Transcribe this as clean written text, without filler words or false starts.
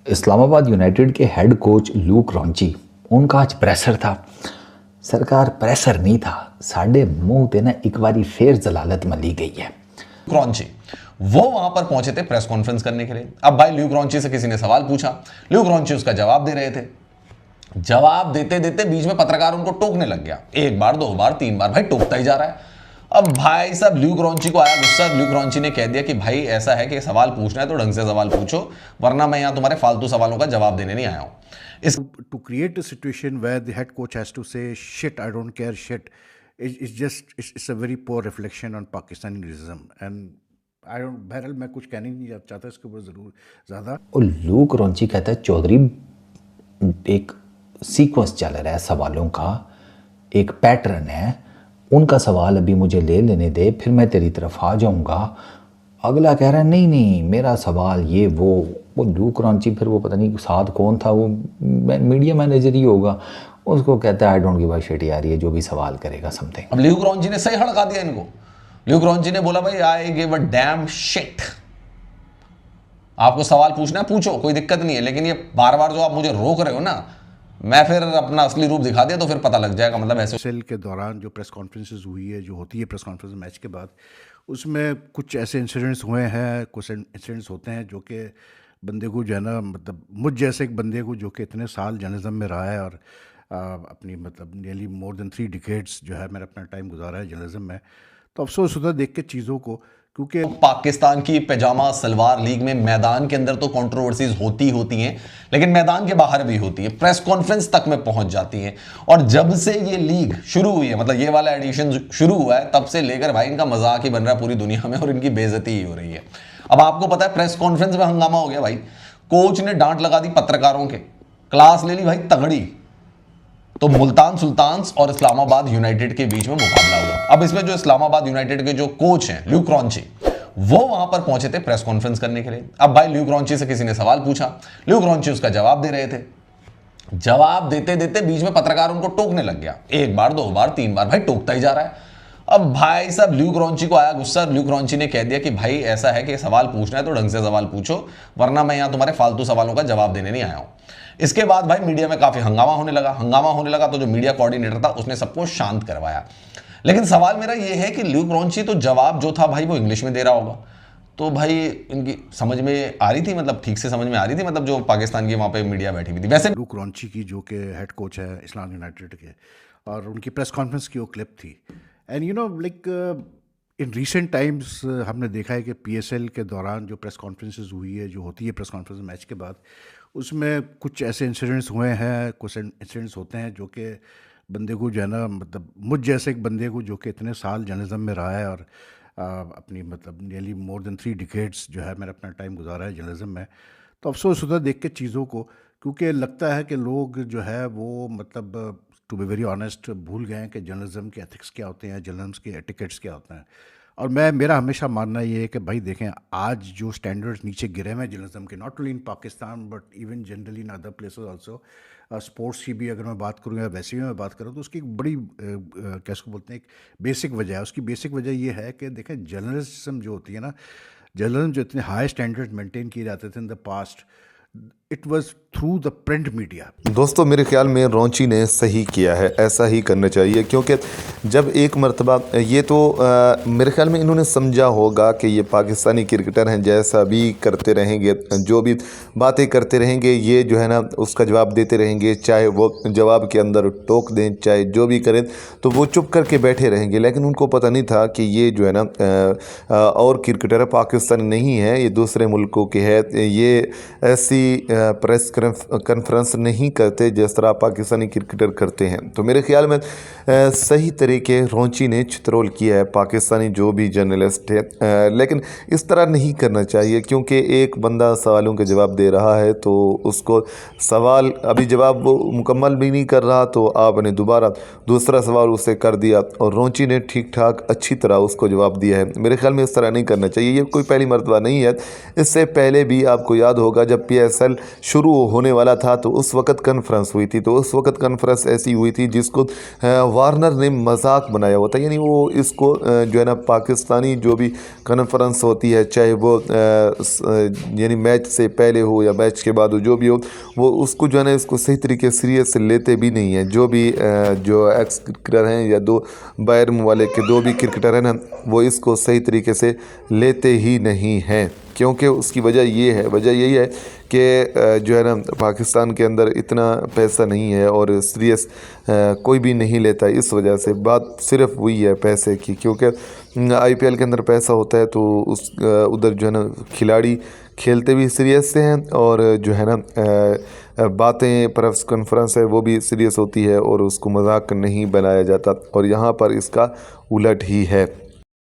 Islamabad United के head coach look raunchy उनका आज प्रेशर था। सरकार प्रेशर नहीं था, साढ़े मुंह ते ना एक बारी फिर जलालत मली गई है। क्रॉन्ची वो वहां पर पहुंचे थे प्रेस कॉन्फ्रेंस करने के लिए। अब भाई ल्यूक रॉन्ची से किसी ने सवाल पूछा, ल्यूक रॉन्ची उसका जवाब दे रहे थे। जवाब देते देते बीच में पत्रकार उनको टोकने लग गया, एक बार, दो बार, तीन बार, भाई टोकता ही जा रहा है। अब भाई साहब ल्यूक रॉन्ची को आया गुस्सा। ल्यूक रॉन्ची ने कह दिया कि भाई ऐसा है कि सवाल पूछना है तो ढंग से सवाल पूछो, वरना मैं यहां तुम्हारे फालतू सवालों का जवाब देने नहीं आया हूं। To create a situation where the head coach has to say shit, I don't care, shit, it's a very poor reflection on Pakistani racism. And I don't, बहरहाल मैं कुछ कहने नहीं चाहता इसके ऊपर ज़रूर ज़्यादा। और लूक रॉन्ची कहता है चौधरी एक सीक्वेंस चल रहा है सवालों का, एक पैटर्न है, उनका सवाल अभी मुझे ले लेने दे, फिर मैं तेरी तरफ आ जाऊंगा। अगला कह रहा है नहीं नहीं मेरा सवाल ये वो लूक रॉन्ची, फिर वो पता नहीं साथ कौन था, वो मीडिया मैनेजर ही होगा, उसको कहता है I don't give a shit यार, ये जो भी सवाल करेगा समथिंग। अब ल्यूक रॉन्ची ने सही हड़का दिया इनको। ल्यूक रॉन्ची ने बोला भाई I give a dam shit, आपको सवाल पूछना है पूछो, कोई दिक्कत नहीं है, लेकिन ये बार बार जो आप मुझे रोक रहे हो ना, मैं फिर अपना असली रूप दिखा दिया तो फिर पता लग जाएगा। मतलब ऐसे सेल के दौरान जो प्रेस कॉन्फ्रेंसेस हुई है, जो होती है प्रेस कॉन्फ्रेंस मैच के बाद, उसमें कुछ ऐसे इंसिडेंट्स हुए हैं, कुछ इंसिडेंट्स होते हैं जो कि बंदे को जो है ना, मतलब मुझ जैसे एक बंदे को जो कि इतने साल जर्नलिज्म में रहा है और अपनी मतलब नियरली मोर देन 3 डिकेड्स जो है मैंने अपना टाइम गुजारा है जर्नलिज्म में, तो अफसोस होता देख के चीज़ों को, क्योंकि पाकिस्तान की पैजामा सलवार लीग में मैदान के अंदर तो कंट्रोवर्सीज होती हैं, लेकिन मैदान के बाहर भी होती है, प्रेस कॉन्फ्रेंस तक में पहुंच जाती हैं। और जब से ये लीग शुरू हुई है, मतलब ये वाला एडिशन शुरू हुआ है, तब से लेकर भाई इनका मजाक ही बन रहा है पूरी दुनिया में और इनकी बेइज्जती ही हो रही है। अब आपको पता है प्रेस कॉन्फ्रेंस में हंगामा हो गया भाई, कोच ने डांट लगा दी पत्रकारों के, क्लास ले ली भाई तगड़ी, तो मुल्तान सुल्तान्स और इस्लामाबाद यूनाइटेड के बीच में मुकाबला हुआ। अब इसमें जो इस्लामाबाद यूनाइटेड के जो कोच हैं ल्यूक रॉन्ची, वो वहां पर पहुंचे थे प्रेस कॉन्फ्रेंस करने के लिए। अब भाई ल्यूक रॉन्ची से किसी ने सवाल पूछा, ल्यूक रॉन्ची उसका जवाब दे रहे थे। जवाब देते देते बीच में पत्रकार उनको टोकने लग गया, एक बार, दो बार, तीन बार, भाई टोकता ही जा रहा है। अब भाई साहब ल्यूक रॉन्ची को आया गुस्सा। ल्यूक रॉन्ची ने कह दिया कि भाई ऐसा है कि सवाल पूछना है तो ढंग से सवाल पूछो, वरना मैं यहां तुम्हारे फालतू सवालों का जवाब देने नहीं आया हूं। इसके बाद भाई मीडिया में काफी हंगामा होने लगा तो जो मीडिया कोऑर्डिनेटर था उसने सबको शांत करवाया। लेकिन सवाल मेरा यह है कि ल्यूक रॉन्ची तो जवाब जो था भाई वो इंग्लिश में दे रहा होगा, तो भाई इनकी समझ में आ रही थी, मतलब ठीक से समझ में आ रही थी, मतलब जो पाकिस्तान की वहां पे मीडिया बैठी हुई थी। वैसे लूक रॉन्ची की जो कि हेड कोच है इस्लाम यूनाइटेड के, और उनकी प्रेस कॉन्फ्रेंस की वो क्लिप थी, and you know like in recent times हमने देखा है कि पीएसएल के दौरान जो प्रेस कॉन्फ्रेंसेस हुई है, जो होती है प्रेस कॉन्फ्रेंस मैच के बाद, उसमें कुछ ऐसे इंसिडेंट्स हुए हैं, कुछ इंसिडेंट्स होते हैं जो कि बंदे को जो है ना, मतलब मुझ जैसे एक बंदे को जो कि इतने साल जर्नलिज्म में रहा है और अपनी मतलब नियरली मोर देन 3 डिकेड्स जो है मैंने अपना टाइम गुजारा है जर्नलिज्म में, तो अफसोस होता देख के चीज़ों को, क्योंकि लगता है कि लोग जो है वो मतलब टू बी वेरी ऑनेस्ट भूल गए हैं कि जर्नलिज्म के एथिक्स क्या होते हैं, जर्नलिज्म के एटिकेट्स क्या होते हैं। और मेरा हमेशा मानना ये है कि भाई देखें, आज जो स्टैंडर्ड्स नीचे गिरे हुए हैं जर्नलिज्म के, not only in Pakistan but even generally in other places also, sports की भी अगर मैं बात करूँ या वैसे भी मैं बात करूँ, तो उसकी एक बड़ी क्या उसको बोलते हैं, एक बेसिक वजह है। उसकी बेसिक वजह ये है कि देखें जर्नलिज्म जो होती है ना, जर्नलिज्म जो इतने हाई स्टैंडर्ड मेंटेन किए जाते थे in the past, it was through the print media. दोस्तों मेरे ख्याल में रॉन्ची ने सही किया है, ऐसा ही करना चाहिए, क्योंकि जब एक मरतबा ये तो मेरे ख्याल में इन्होंने समझा होगा कि ये पाकिस्तानी क्रिकेटर हैं, जैसा भी करते रहेंगे, जो भी बातें करते रहेंगे, ये जो है ना उसका जवाब देते रहेंगे, चाहे वो जवाब के अंदर टोक दें, चाहे जो भी करें, तो वो चुप करके बैठे रहेंगे। लेकिन उनको पता नहीं था कि ये जो है ना और क्रिकेटर पाकिस्तानी नहीं है, ये दूसरे मुल्कों के है, ये ऐसी प्रेस कॉन्फ्रेंस नहीं करते जिस तरह पाकिस्तानी क्रिकेटर करते हैं। तो मेरे ख्याल में सही तरीके रॉन्ची ने चित्रोल किया है पाकिस्तानी जो भी जर्नलिस्ट है, लेकिन इस तरह नहीं करना चाहिए, क्योंकि एक बंदा सवालों के जवाब दे रहा है तो उसको सवाल अभी जवाब वो मुकम्मल भी नहीं कर रहा, तो आपने दोबारा दूसरा सवाल उससे कर दिया और रॉन्ची ने ठीक ठाक अच्छी तरह उसको जवाब दिया है। मेरे ख्याल में इस तरह नहीं करना चाहिए, ये कोई पहली मरतबा नहीं है, इससे पहले भी आपको याद होगा जब पीएसएल शुरू होने वाला था तो उस वक्त कॉन्फ्रेंस हुई थी। तो उस वक्त कॉन्फ्रेंस ऐसी हुई थी जिसको वार्नर ने मजाक बनाया हुआ था, यानी वो इसको जो है ना पाकिस्तानी जो भी कॉन्फ्रेंस होती है, चाहे वो यानी मैच से पहले हो या मैच के बाद हो, जो भी हो, वो उसको जो है ना इसको सही तरीके सीरियस से लेते भी नहीं है। जो भी जो एक्स क्रिकेटर हैं या दो बायर वाले के दो भी क्रिकेटर हैं ना, वो इसको सही तरीके से लेते ही नहीं हैं। क्योंकि उसकी वजह यही है कि जो है ना पाकिस्तान के अंदर इतना पैसा नहीं है और सीरियस कोई भी नहीं लेता। इस वजह से बात सिर्फ वही है पैसे की, क्योंकि IPL के अंदर पैसा होता है तो उस उधर जो है ना खिलाड़ी खेलते भी सीरियस से हैं और जो है ना बातें प्रेस कॉन्फ्रेंस है वो भी सीरियस होती है और उसको मजाक नहीं बनाया जाता, और यहाँ पर इसका उलट ही है।